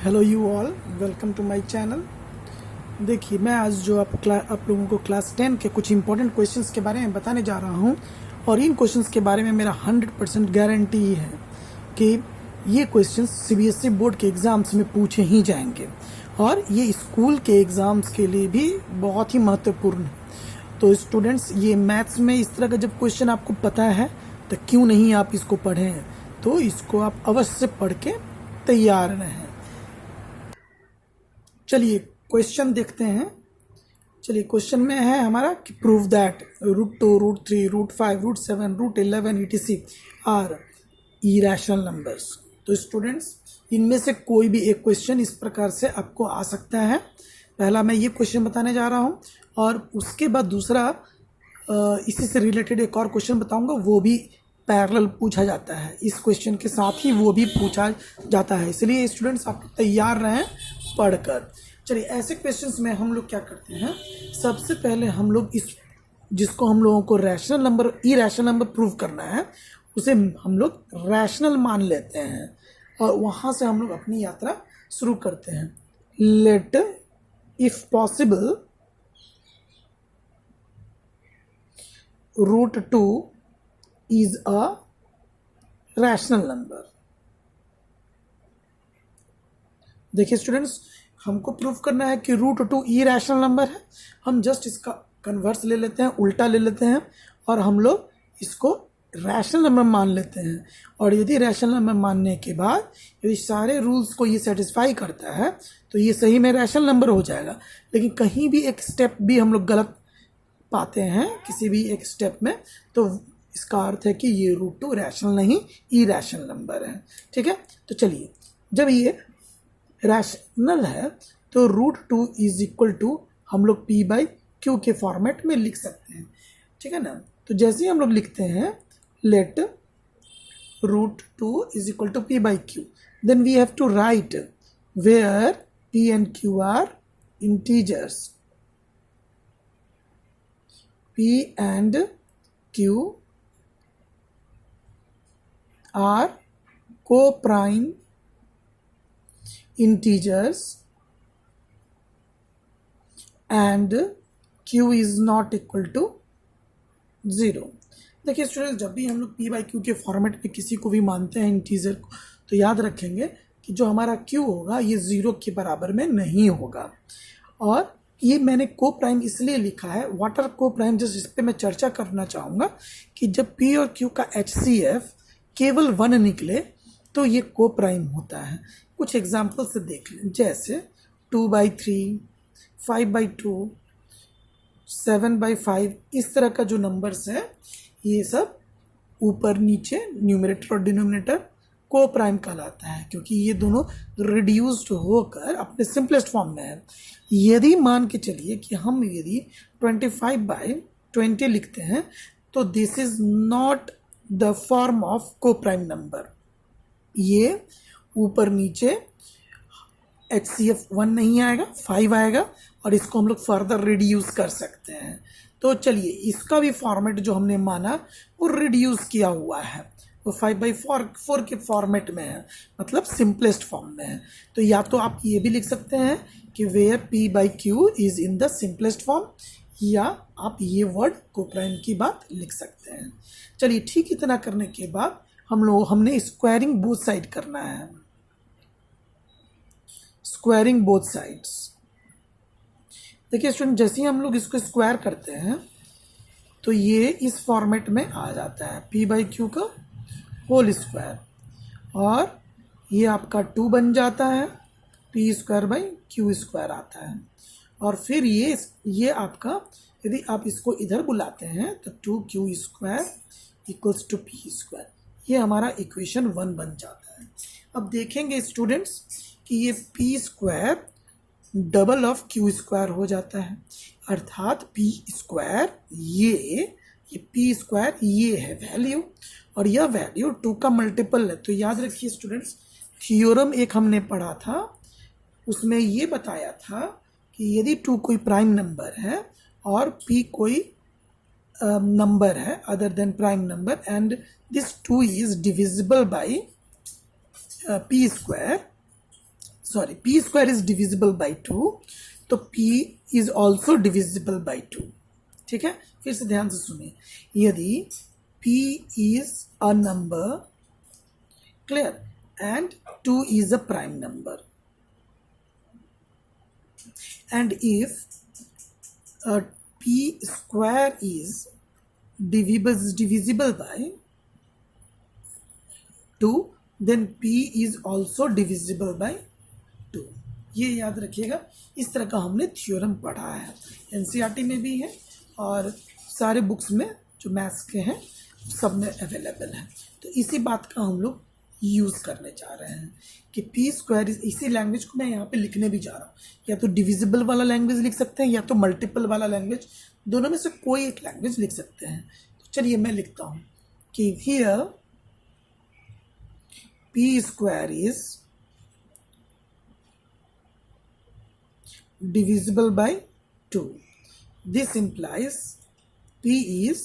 Hello you all, welcome to my channel. देखिए, मैं आज जो आप लोगों को क्लास 10 के कुछ इंपॉर्टेंट क्वेश्चंस के बारे में बताने जा रहा हूं, और इन क्वेश्चंस के बारे में मेरा 100% गारंटी है कि ये क्वेश्चंस सीबीएसई बोर्ड के एग्ज़ाम्स में पूछे ही जाएंगे, और ये स्कूल के एग्ज़ाम्स के लिए भी बहुत ही महत्वपूर्ण है। तो स्टूडेंट्स, ये मैथ्स में इस तरह का जब क्वेश्चन आपको पता है तो क्यों नहीं आप इसको पढ़ें, तो इसको आप अवश्य पढ़ के तैयार रहें। चलिए क्वेश्चन देखते हैं। चलिए, क्वेश्चन में है हमारा कि prove that √2, √3, √5, √7, √11 etc are irrational numbers. तो स्टूडेंट्स, इनमें से कोई भी एक क्वेश्चन इस प्रकार से आपको आ सकता है। पहला मैं ये क्वेश्चन बताने जा रहा हूँ, और उसके बाद दूसरा इसी से रिलेटेड एक और क्वेश्चन बताऊंगा, वो भी पैरेलल पूछा जाता है, इस क्वेश्चन के साथ ही वो भी पूछा जाता है। इसलिए स्टूडेंट्स, आप तैयार रहें पढ़कर। चलिए, ऐसे क्वेश्चंस में हम लोग क्या करते हैं, सबसे पहले हम लोग जिसको हम लोगों को rational number, irrational number prove करना है, उसे हम लोग रैशनल मान लेते हैं, और वहाँ से हम लोग अपनी यात्रा शुरू करते हैं। Let if possible √2 is a rational number। देखिए स्टूडेंट्स, हमको प्रूफ करना है कि √2 इरेशनल नंबर है। हम जस्ट इसका कन्वर्स ले लेते हैं, उल्टा ले लेते हैं, और हम लोग इसको रैशनल नंबर मान लेते हैं। और यदि रैशनल नंबर मानने के बाद यदि सारे रूल्स को ये सेटिस्फाई करता है तो ये सही में रैशनल नंबर हो जाएगा। लेकिन कहीं भी एक स्टेप भी हम लोग गलत पाते हैं किसी भी एक स्टेप में, तो इसका अर्थ है कि ये √2 रैशनल नहीं, इरेशनल नंबर है। ठीक है, तो चलिए, जब ये रैशनल है तो √2 इज इक्वल टू हम लोग P/Q के फॉर्मेट में लिख सकते हैं। ठीक है ना, तो जैसे ही हम लोग लिखते हैं let √2 is equal to P/Q, then we have to write where P and Q are integers. P and Q are co-prime integers and Q is not equal to 0। देखिए स्टूडेंट्स, जब भी हम लोग P/Q के फॉर्मेट में किसी को भी मानते हैं इंटीजर को, तो याद रखेंगे कि जो हमारा Q होगा ये 0 के बराबर में नहीं होगा। और ये मैंने को प्राइम इसलिए लिखा है, वाटर को प्राइम, जिस इस पर मैं चर्चा करना चाहूँगा कि जब P और Q का HCF केवल 1 निकले तो ये को प्राइम होता है। कुछ एग्जाम्पल से देख लें, जैसे 2/3, 5/2, 7/5, इस तरह का जो नंबर्स है ये सब ऊपर नीचे, न्यूमरेटर और डिनोमिनेटर को प्राइम कहलाता है, क्योंकि ये दोनों रिड्यूस्ड होकर अपने सिंपलेस्ट फॉर्म में है। यदि मान के चलिए कि हम यदि 25/20 लिखते हैं तो this is not the form of को प्राइम नंबर। ये ऊपर नीचे HCF 1 नहीं आएगा, 5 आएगा, और इसको हम लोग फर्दर रिड्यूस कर सकते हैं। तो चलिए, इसका भी फॉर्मेट जो हमने माना वो रिड्यूस किया हुआ है, वो 5/4 के फॉर्मेट में है, मतलब सिंपलेस्ट फॉर्म में है। तो या तो आप ये भी लिख सकते हैं कि where P/Q is in the simplest form, या आप ये वर्ड को प्राइम की बात लिख सकते हैं। चलिए ठीक, इतना करने के बाद हमने स्क्वायरिंग बोथ साइड करना है। स्क्वायरिंग बोथ साइड्स, देखिए स्टूडेंट, जैसे ही हम लोग इसको स्क्वायर करते हैं तो ये इस फॉर्मेट में आ जाता है, P/Q का होल स्क्वायर, और ये आपका 2 बन जाता है, P²/Q² आता है। और फिर ये आपका, यदि आप इसको इधर बुलाते हैं तो 2Q² इक्वल्स टू P², ये हमारा इक्वेशन 1 बन जाता है। अब देखेंगे स्टूडेंट्स कि ये P² डबल ऑफ Q² हो जाता है, अर्थात P², ये P² ये है वैल्यू, और यह वैल्यू 2 का मल्टीपल है। तो याद रखिए स्टूडेंट्स, थ्योरम एक हमने पढ़ा था, उसमें ये बताया था कि यदि 2 कोई प्राइम नंबर है और P कोई नंबर है other than prime number, and this 2 is divisible by P², sorry, P square is divisible by 2, तो P is also divisible by 2। ठीक है, फिर से ध्यान से सुनिए, यदि P is a number, clear, and 2 is a prime number, and if p square is divisible by 2, then p is also divisible by 2। ये याद रखिएगा, इस तरह का हमने थ्योरम पढ़ा है, एनसीईआरटी में भी है और सारे बुक्स में जो मैथ्स के हैं सब में अवेलेबल है। तो इसी बात का हम लोग यूज़ करने जा रहे हैं कि पी स्क्वायर, इसी लैंग्वेज को मैं यहाँ पे लिखने भी जा रहा हूँ, या तो डिविजिबल वाला लैंग्वेज लिख सकते हैं या तो मल्टीपल वाला लैंग्वेज, दोनों में से कोई एक लैंग्वेज लिख सकते हैं। तो चलिए मैं लिखता हूँ कि here P square is divisible by 2, this implies p is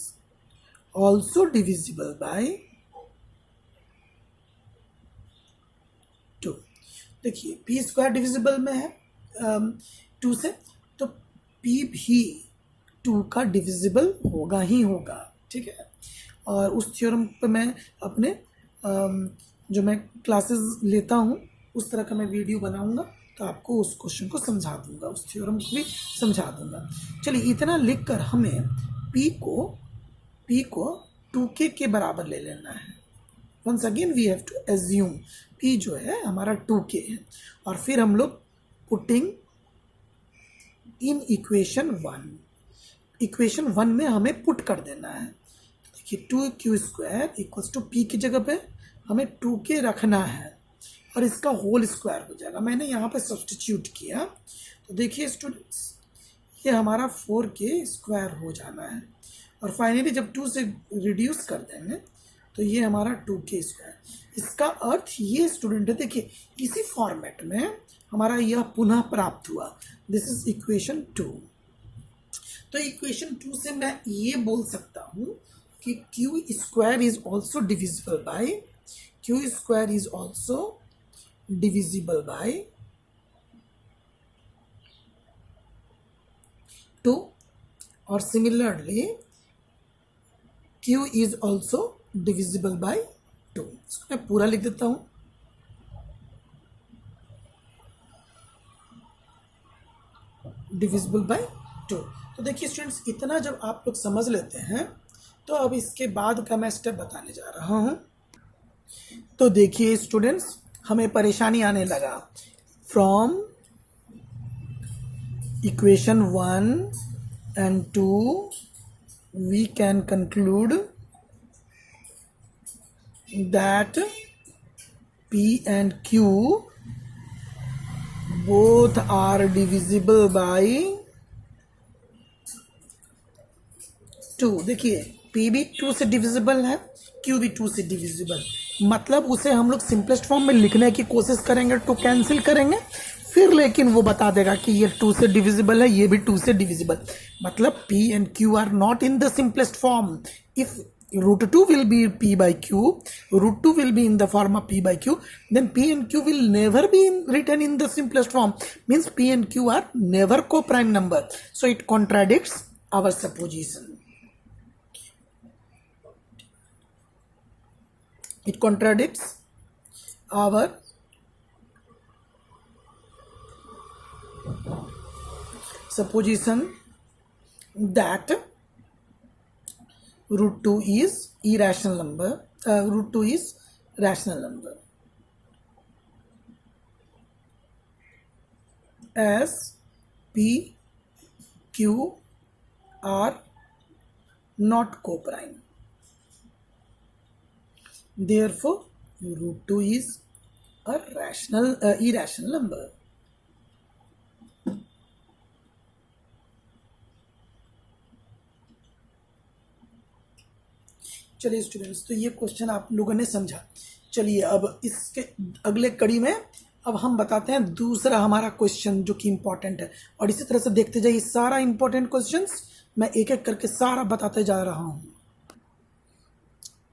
also divisible by 2। देखिए पी स्क्वायर डिविजिबल में है 2 से, तो पी भी 2 का डिविजिबल होगा ही होगा। ठीक है, और उस थ्योरम पे मैं अपने जो मैं क्लासेस लेता हूँ उस तरह का मैं वीडियो बनाऊंगा, तो आपको उस क्वेश्चन को समझा दूंगा, उस थ्योरम को भी समझा दूंगा। चलिए इतना लिखकर हमें p को 2k के बराबर ले लेना है। Once again we have to assume p जो है हमारा 2k है, और फिर हम लोग पुटिंग इन इक्वेशन 1 में हमें पुट कर देना है। देखिए 2q square equals to p की जगह पे हमें 2k रखना है और इसका होल स्क्वायर हो जाएगा। मैंने यहाँ पे सब्स्टिट्यूट किया, तो देखिए स्टूडेंट्स ये हमारा 4k स्क्वायर हो जाना है, और फाइनली जब 2 से रिड्यूस कर देंगे तो ये हमारा 2k स्क्वायर। इसका अर्थ ये स्टूडेंट है, देखिए इसी फॉर्मेट में हमारा यह पुनः प्राप्त हुआ, दिस इज इक्वेशन 2। तो इक्वेशन 2 से मैं ये बोल सकता हूँ कि q square is also divisible by, q square is also divisible by 2, और similarly q is also divisible by 2। इसको मैं पूरा लिख देता हूँ, डिविजिबल बाय 2। तो देखिए स्टूडेंट्स इतना जब आप लोग समझ लेते हैं तो अब इसके बाद का मैं स्टेप बताने जा रहा हूँ। तो देखिए स्टूडेंट्स हमें परेशानी आने लगा, from equation 1 and 2 we can conclude that p and q both are divisible by 2। देखिए p भी 2 से डिविजिबल है, q भी 2 से डिविजिबल, मतलब उसे हम लोग सिंपलेस्ट फॉर्म में लिखने की कोशिश करेंगे, टू कैंसिल करेंगे, फिर लेकिन वो बता देगा कि ये 2 से डिविजिबल है, ये भी 2 से डिविजिबल, मतलब p and q are not in the simplest form। if √2 will be p by q, √2 will be in the form of p by q, then p and q will never be written in the simplest form, means p and q are never co-prime number, so it contradicts our supposition, it contradicts our supposition that √2 is irrational number, √2 is rational number, as p, q are not co-prime, therefore √2 is a irrational number। चलिए students, तो ये question आप लोगों ने समझा। चलिए अब इसके अगले कड़ी में अब हम बताते हैं दूसरा हमारा क्वेश्चन जो कि इम्पोर्टेंट है, और इसी तरह से देखते जाइए सारा इम्पोर्टेंट क्वेश्चंस मैं एक एक करके सारा बताते जा रहा हूँ।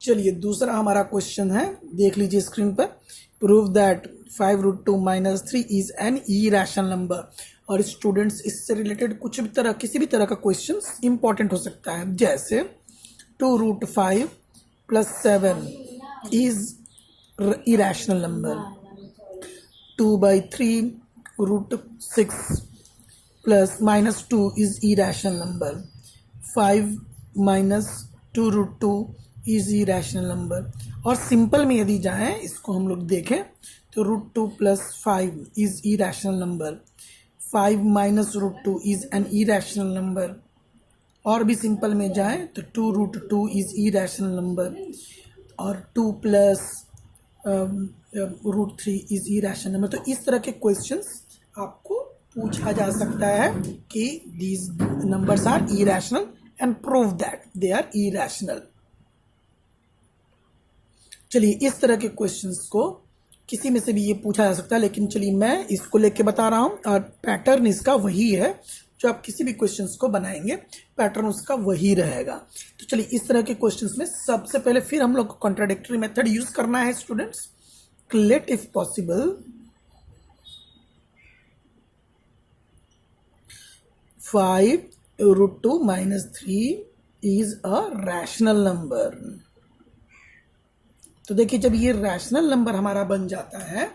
चलिए दूसरा हमारा क्वेश्चन है, देख लीजिए स्क्रीन पर, prove that 5√2 minus 3 is an irrational number. और स्टूडेंट्स इससे रिलेटेड कुछ भी तरह किसी भी तरह का क्वेश्चन इंपॉर्टेंट हो सकता है, जैसे 2√5 plus 7 is irrational number, 2/3√6 plus minus 2 is irrational number, 5 minus 2√2 is irrational number. और सिंपल में यदि जाएं, इसको हम लोग देखें तो √2 plus 5 is irrational number, 5 minus √2 is an irrational number. और भी सिंपल में जाएं तो 2√2 इज इरेशनल नंबर, और 2 प्लस √3 इज इरेशनल नंबर। तो इस तरह के क्वेश्चंस आपको पूछा जा सकता है कि these numbers are irrational and prove that they are irrational. चलिए, इस तरह के क्वेश्चंस को किसी में से भी ये पूछा जा सकता है, लेकिन चलिए मैं इसको लेके बता रहा हूँ और पैटर्न इसका वही है जो आप किसी भी क्वेश्चंस को बनाएंगे, पैटर्न उसका वही रहेगा। तो चलिए, इस तरह के क्वेश्चंस में सबसे पहले फिर हम लोग को कॉन्ट्राडिक्टरी मेथड यूज करना है students. Let if possible 5√2 minus 3 is a rational number. तो देखिए, जब ये रैशनल नंबर हमारा बन जाता है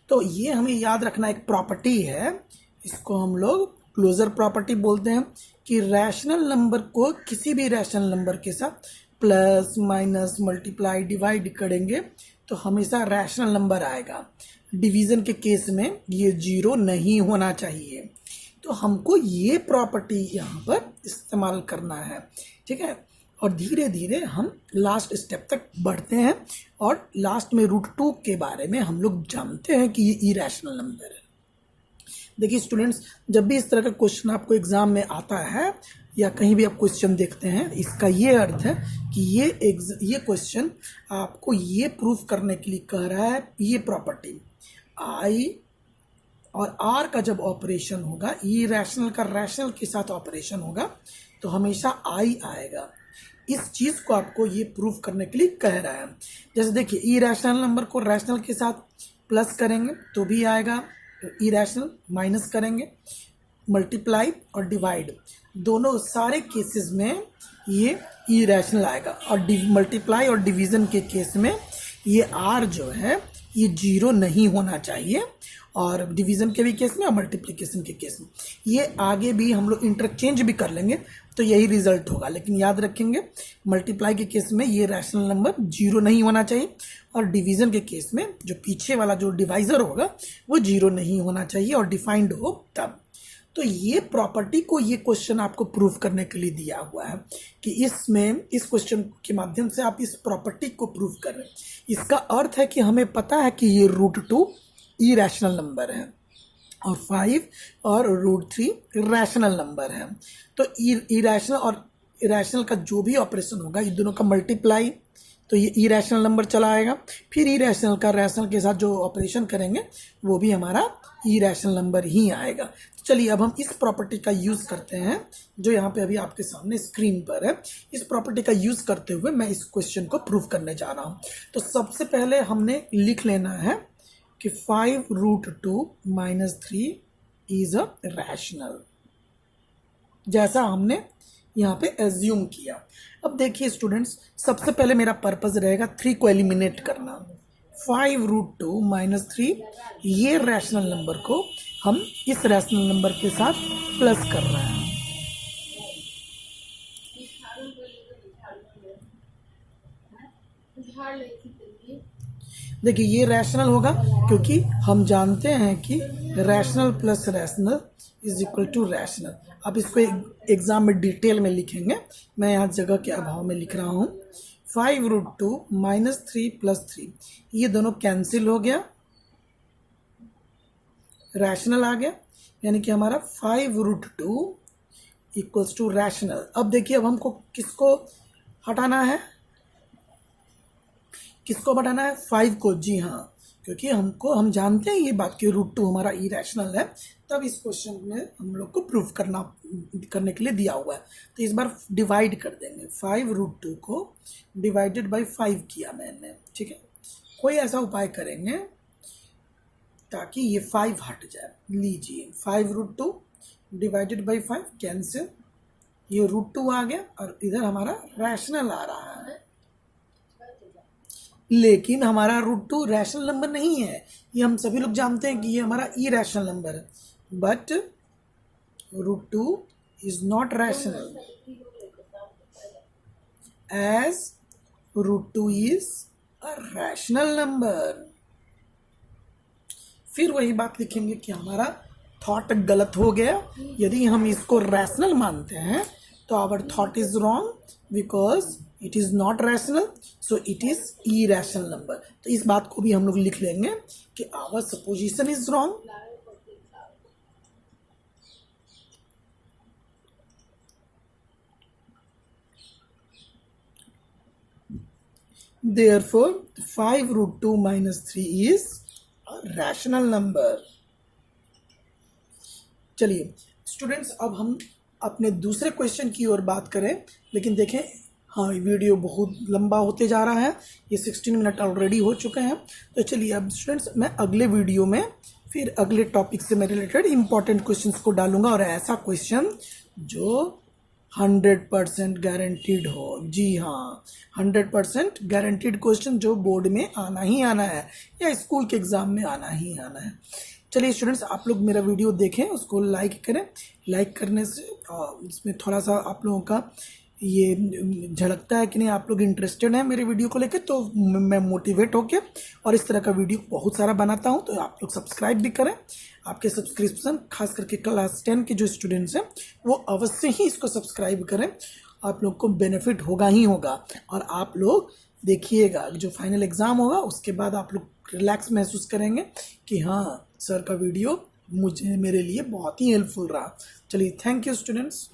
तो ये हमें याद रखना एक प्रॉपर्टी है, इसको हम लोग क्लोजर प्रॉपर्टी बोलते हैं, कि रैशनल नंबर को किसी भी रैशनल नंबर के साथ प्लस माइनस मल्टीप्लाई डिवाइड करेंगे तो हमेशा रैशनल नंबर आएगा। डिवीजन के केस में ये 0 नहीं होना चाहिए। तो हमको ये प्रॉपर्टी यहाँ पर इस्तेमाल करना है, ठीक है। और धीरे धीरे हम लास्ट स्टेप तक बढ़ते हैं और लास्ट में √2 के बारे में हम लोग जानते हैं कि ये इरेशनल नंबर है। देखिए स्टूडेंट्स, जब भी इस तरह का क्वेश्चन आपको एग्जाम में आता है या कहीं भी आप क्वेश्चन देखते हैं, इसका ये अर्थ है कि ये क्वेश्चन आपको ये प्रूफ करने के लिए कह रहा है, ये प्रॉपर्टी आई और आर का जब ऑपरेशन होगा, ये रैशनल का रैशनल के साथ ऑपरेशन होगा तो हमेशा आई आएगा। इस चीज को आपको ये प्रूफ करने के लिए कह रहा है। जैसे देखिए, इरेशनल नंबर को रैशनल के साथ प्लस करेंगे तो भी आएगा इरेशनल, माइनस करेंगे मल्टीप्लाई और डिवाइड, दोनों सारे केसेस में ये इरेशनल आएगा। और मल्टीप्लाई और डिवीजन के केस में ये आर जो है ये 0 नहीं होना चाहिए, और डिवीजन के भी केस में और मल्टीप्लिकेशन के केस में ये आगे भी हम लोग इंटरचेंज भी कर लेंगे तो यही रिजल्ट होगा। लेकिन याद रखेंगे, मल्टीप्लाई के केस में ये रैशनल नंबर 0 नहीं होना चाहिए, और डिवीजन के केस में जो पीछे वाला जो डिवाइजर होगा वो 0 नहीं होना चाहिए और डिफाइंड हो तब। तो ये प्रॉपर्टी को ये क्वेश्चन आपको प्रूफ करने के लिए दिया हुआ है कि इसमें इस क्वेश्चन के माध्यम से आप इस प्रॉपर्टी को प्रूफ कर रहे हैं। इसका अर्थ है कि हमें पता है कि ये √2 इरेशनल नंबर है और 5 और √3 रैशनल नंबर है। तो इरेशनल और इरेशनल का जो भी ऑपरेशन होगा, ये दोनों का मल्टीप्लाई, तो ये इरेशनल नंबर चला आएगा। फिर इरेशनल का रैशनल के साथ जो ऑपरेशन करेंगे वो भी हमारा इरेशनल नंबर ही आएगा। तो चलिए, अब हम इस प्रॉपर्टी का यूज़ करते हैं जो यहाँ पे अभी आपके सामने स्क्रीन पर है। इस प्रॉपर्टी का यूज़ करते हुए मैं इस क्वेश्चन को प्रूव करने जा रहा हूँ। तो सबसे पहले हमने लिख लेना है कि 5√2 माइनस 3 इज अ रैशनल, जैसा हमने यहाँ पे एज्यूम किया। अब देखिए स्टूडेंट्स, सबसे पहले मेरा पर्पस रहेगा 3 को एलिमिनेट करना। 5√2 माइनस 3, ये रैशनल नंबर को हम इस रैशनल नंबर के साथ प्लस कर रहे हैं। देखिए, ये रैशनल होगा क्योंकि हम जानते हैं कि rational plus rational is equal to rational. अब इसको एग्जाम में डिटेल में लिखेंगे, मैं यहाँ जगह के अभाव में लिख रहा हूँ। 5√2 माइनस 3 प्लस 3, ये दोनों कैंसिल हो गया, रैशनल आ गया, यानी कि हमारा 5√2 इक्वल्स टू रैशनल। अब देखिए, अब हमको किसको हटाना है, किसको हटाना है? 5 को। जी हाँ, क्योंकि हम जानते हैं ये बात कि √2 हमारा इरेशनल है, तब इस क्वेश्चन में हम लोग को प्रूफ करने के लिए दिया हुआ है। तो इस बार डिवाइड कर देंगे, 5√2 को डिवाइडेड बाय 5 किया मैंने, ठीक है। कोई ऐसा उपाय करेंगे ताकि ये 5 हट जाए। लीजिए 5√2 डिवाइडेड बाई 5 कैंसिल, ये √2 आ गया और इधर हमारा रैशनल आ रहा है, लेकिन हमारा √2 रैशनल नंबर नहीं है। ये हम सभी लोग जानते हैं कि ये हमारा इरैशनल नंबर है, but √2 is not rational as √2 is a rational number। फिर वही बात लिखेंगे कि हमारा थॉट गलत हो गया। यदि हम इसको रैशनल मानते हैं तो our thought is wrong because it is not rational, so it is irrational number. तो इस बात को भी हम लोग लिख लेंगे कि our supposition is wrong. Therefore, 5√2 minus 3 is a rational number। चलिए स्टूडेंट्स, अब हम अपने दूसरे क्वेश्चन की ओर बात करें। लेकिन देखें, हाँ वीडियो बहुत लंबा होते जा रहा है, ये 16 मिनट ऑलरेडी हो चुके हैं। तो चलिए अब स्टूडेंट्स, मैं अगले वीडियो में फिर अगले टॉपिक से मैं रिलेटेड इंपॉर्टेंट क्वेश्चंस को डालूंगा, और ऐसा क्वेश्चन जो 100% गारंटीड हो। जी हाँ, 100% गारंटीड क्वेश्चन जो बोर्ड में आना ही आना है या स्कूल के एग्जाम में आना ही आना है। चलिए स्टूडेंट्स, आप लोग मेरा वीडियो देखें, उसको लाइक करें। लाइक करने से इसमें थोड़ा सा आप लोगों का ये झलकता है कि नहीं आप लोग इंटरेस्टेड हैं मेरे वीडियो को लेकर, तो मैं मोटिवेट होके और इस तरह का वीडियो बहुत सारा बनाता हूं। तो आप लोग सब्सक्राइब भी करें। आपके सब्सक्रिप्शन, खास करके क्लास 10 के जो स्टूडेंट्स हैं वो अवश्य ही इसको सब्सक्राइब करें। आप लोग को बेनिफिट होगा ही होगा। और आप लोग देखिएगा जो फाइनल एग्ज़ाम होगा उसके बाद आप लोग रिलैक्स महसूस करेंगे कि हाँ सर का वीडियो मेरे लिए बहुत ही हेल्पफुल रहा। चलिए, थैंक यू स्टूडेंट्स।